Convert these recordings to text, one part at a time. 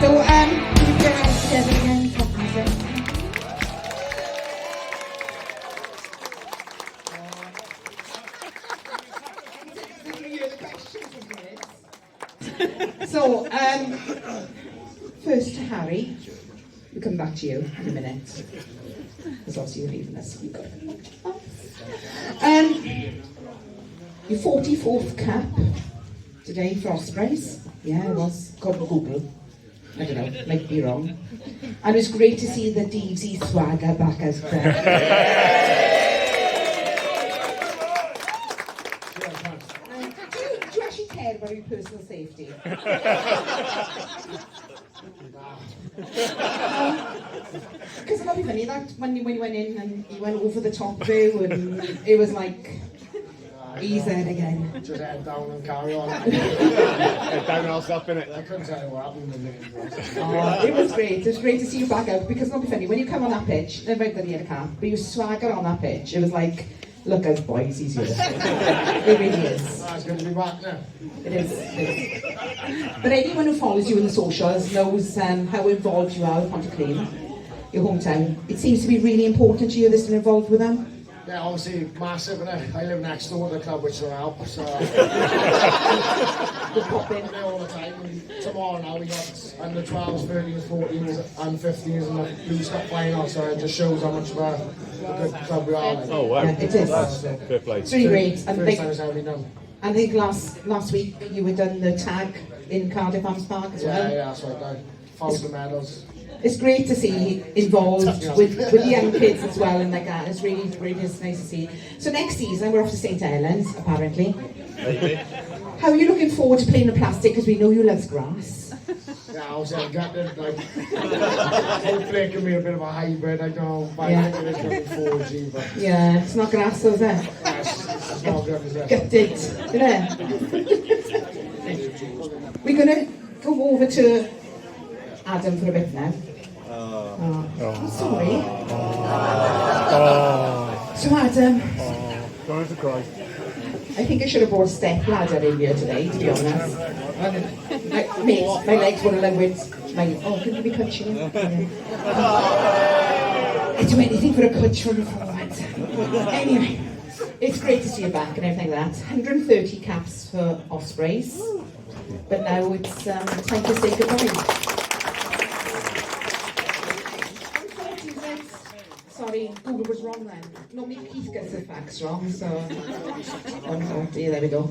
So, can we get our hands together again for Adam? So, first to Harry. We'll come back to you in a minute. Because obviously you're leaving us. You've got to come back to us. Your 44th cap today for Ospreys. Yeah, it was. God will Google. I don't know, might be wrong. And it was great to see the Deavesy swagger back as well. Do you actually care about your personal safety? Because it might be funny that when you went in and you went over the top view and it was like, he's there again. Just head down and carry on. Head down and I'll stop in it. I couldn't tell you what happened in the It was great. It was great to see you back out because it'll be funny when you come on that pitch. Never mind that you had a cap, but you swagger on that pitch. It was like, look out, boys, he's here. It really is. It's good to be back now. It is. But anyone who follows you in the socials knows how involved you are with Pontyclun, your hometown. It seems to be really important to you that you're involved with them. Yeah, obviously massive, innit? I live next door to the club, which will help. So We'll pop in there all the time. And tomorrow now we got under 12s, 13s, 14s, and 15s, and the Blue Cup final. So it just shows how much of a good club we are. Like. Oh wow! Yeah, it is. Fair play. It's really great. And First time it's ever been done. I think last week you were done the tag in Cardiff Arms Park as well. Yeah, that's right. I found the medals. It's great to see involved with the young kids as well and like that. It's really nice to see. So next season we're off to St Helens apparently. Maybe. How are you looking forward to playing the plastic? Because we know you love grass. Yeah, obviously I got it. Like, hopefully it can be a bit of a hybrid. I don't know. But I think it is going to be 4G. But Yeah, it's not grass though, is it? it's not good, is it? Gutted, isn't it? We're going to go over to Adam for a bit now. I'm sorry. So Adam, Don't have to cry. I think I should have brought a step ladder in here today, to be honest. Mate, my legs were along with my... Oh, can you be coaching? I'd do anything for a coach from the forward. Anyway, it's great to see you back and everything like that. 130 caps for Ospreys. But now it's time to say goodbye. Sorry, Google was wrong then. Normally Keith gets the facts wrong, so... 140, there we go.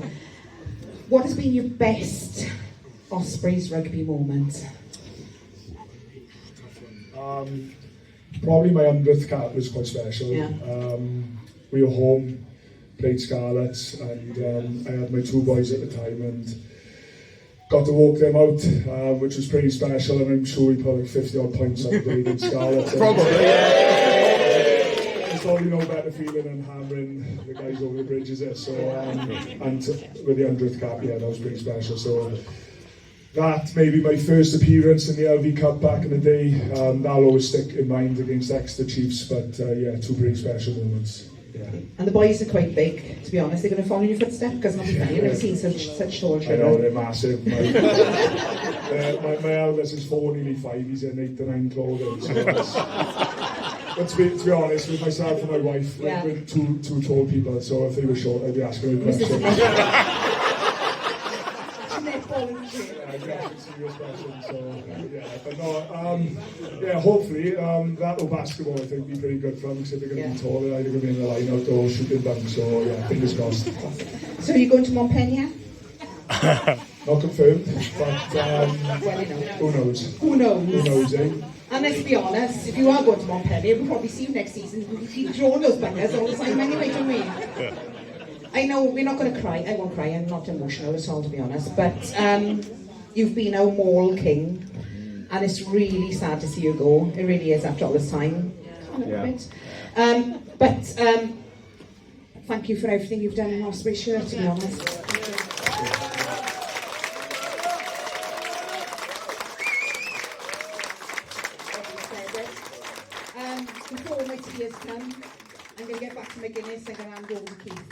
What has been your best Ospreys rugby moment? Probably my 100th cap was quite special. Yeah. We were home, played Scarlets, and I had my two boys at the time and got to walk them out, which was pretty special, and I'm sure we put like 50 odd points on the day in Scarlets. Probably. Probably no better feeling than hammering the guys over the bridges there. So, with the 100th cap, yeah, that was pretty special. So that maybe my first appearance in the LV Cup back in the day. That'll always stick in mind against Exeter Chiefs. But yeah, two pretty special moments. Yeah. And the boys are quite big, to be honest. They're going to follow in your footsteps because not funny. I've never seen such tall children. I know, they're massive. My eldest is 4, nearly 5. He's in 8 to 9 clothing. So but to be honest, with myself and my wife, we're two tall people, so if they were short, I'd be asking them questions. Hopefully, that or basketball, I think, be pretty good for them, because if they're going to be taller, either going to be in the line-out or shooting dunk, so yeah, fingers crossed. So are you going to Montpellier? Not confirmed, but well, who knows? Who knows? Who knows, eh? And let's be honest, if you are going to Montpellier, we'll probably see you next season. We'll keep drawing those bangers all the time anyway, don't we? Yeah. I know we're not going to cry. I won't cry. I'm not emotional at all, to be honest. But you've been our Mall King, and it's really sad to see you go. It really is after all this time. But thank you for everything you've done in Osprey shirt, to be honest. Before my tears come, I'm going to get back to McGuinness and I'm going to hand over to Keith.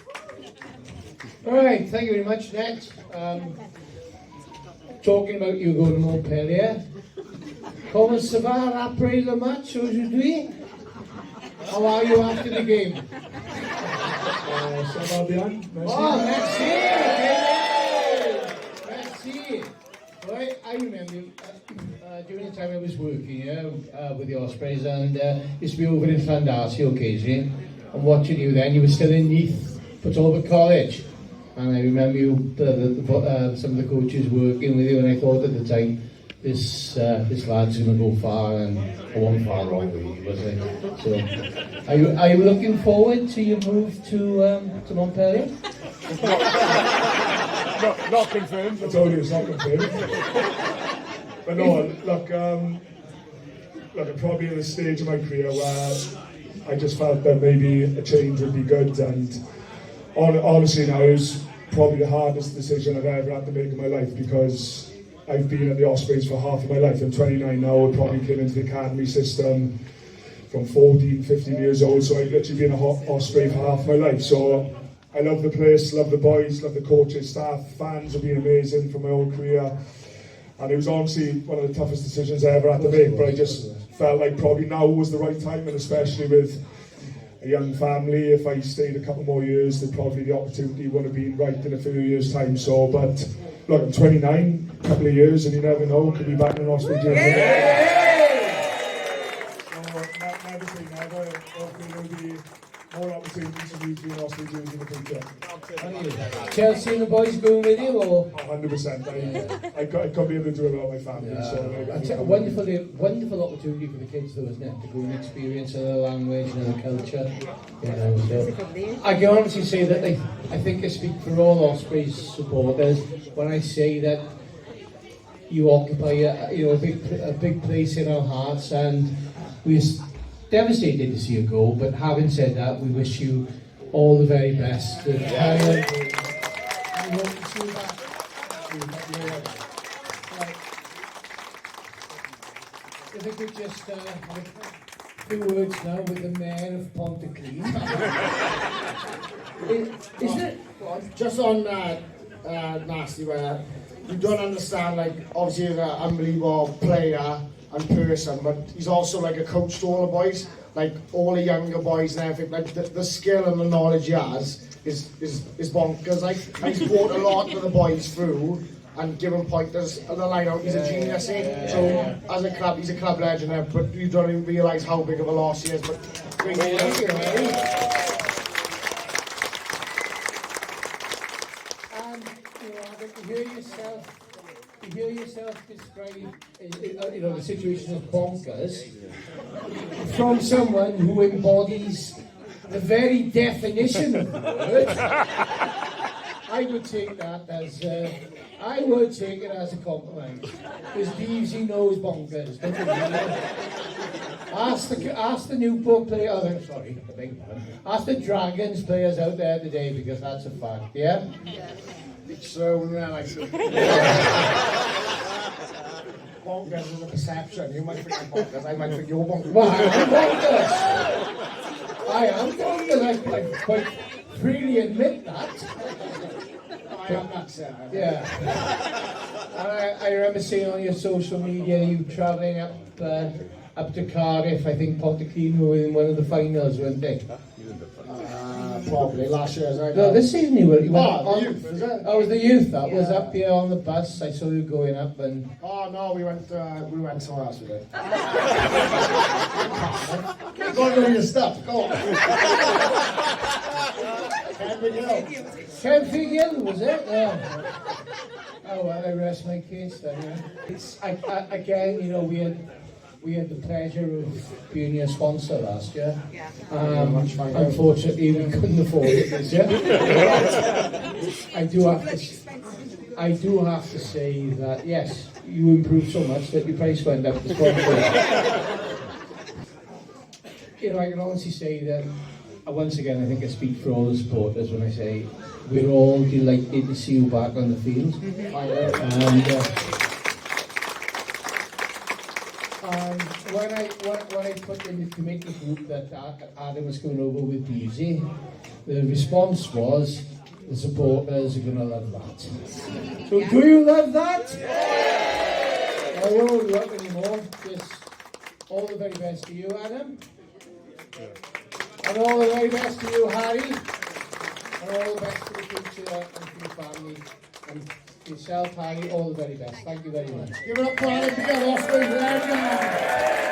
Alright, thank you very much. Next, talking about you going to Montpellier, Comment ça va après le match aujourd'hui? How are you after the game? Ça va bien, merci. Oh, merci! Merci! Right, I remember during the time I was working with the Ospreys and used to be over in Llandasi occasionally and watching you then. You were still in Neath, Talbot College. And I remember you, some of the coaches working with you, and I thought at the time, this lad's going to go far, and I wasn't far wrong, really, was I? So, are you looking forward to your move to Montpellier? Not confirmed. I told you it's not confirmed. But no, look, I'm probably at a stage of my career where I just felt that maybe a change would be good, and honestly now it was probably the hardest decision I've ever had to make in my life, because I've been at the Ospreys for half of my life. I'm 29 now, I probably came into the academy system from 14, 15 years old, so I've literally been an Osprey for half my life. So I love the place, love the boys, love the coaches, staff, fans have been amazing for my whole career. And it was honestly one of the toughest decisions I ever had to make, but I just felt like probably now was the right time, and especially with a young family, if I stayed a couple more years, then probably the opportunity would have been right in a few years' time. So, but look, I'm 29, a couple of years, and you never know, could be back in an Osprey jersey. So, never say never. Hopefully there'll be more opportunities for me to be an Osprey jersey in the future. Chelsea and the boys going with you, or? 100%. I can't be able to do it without my family. So That's a wonderful opportunity for the kids, though, isn't it? To go and experience another language, another culture. You know, so I can honestly say that I think I speak for all Ospreys supporters when I say that you occupy a big place in our hearts, and we're devastated to see you go. But having said that, we wish you all the very best. We hope to see you back. If I could just have a few words now with the mayor of Pontyclun. Is it? Just on Nasty, where you don't understand, like, obviously he's an unbelievable player and person, but he's also like a coach to all the boys, like all the younger boys and everything. Like the skill and the knowledge he has is bonkers. Like, he's brought a lot of the boys through and given pointers on the line out. He's a genius, so as a club, he's a club legend, but you don't even realise how big of a loss he is. But great to hear yourself describe the situation as bonkers from someone who embodies the very definition of the word. I would take that as a compliment. Because Deaves, he knows bonkers, don't you? Ask the Newport player. Oh, sorry, I beg your pardon. Ask the Dragons players out there today, because that's a fact. Yeah. So, like, bonkers is a perception. You might think I'm bonkers, I might think you're bonkers. Well, I'm bonkers. I am bonkers. I quite freely admit that. I am not sir. Yeah. I remember seeing on your social media you travelling up to Cardiff. I think Pontyclun were in one of the finals, weren't they? Probably last year. No, this season you went the on. youth, is it? Oh, it was the youth that was up here on the bus. I saw you going up and. Oh no, we went somewhere else. We did. Go and do your stuff. Go on. Ken Figiel, was it? Yeah. Oh well, I rest my case then. Yeah. Again, we had the pleasure of being your sponsor last year. Yeah. Unfortunately, we couldn't afford it this year. I do have to say that yes, you improved so much that your price went up to sponsor. I can honestly say that once again, I think I speak for all the supporters when I say we're all delighted to see you back on the field. And when I put in the committee group that Adam was going over with Deavesy, the response was the supporters are going to love that. So do you love that? I won't look anymore. Just all the very best to you, Adam. And all the very best to you, Harry. And all the best for the future and for your family. And yourself, Harry, all the very best. Thank you very much. Give it up for Harri Deaves, Ospreys legend.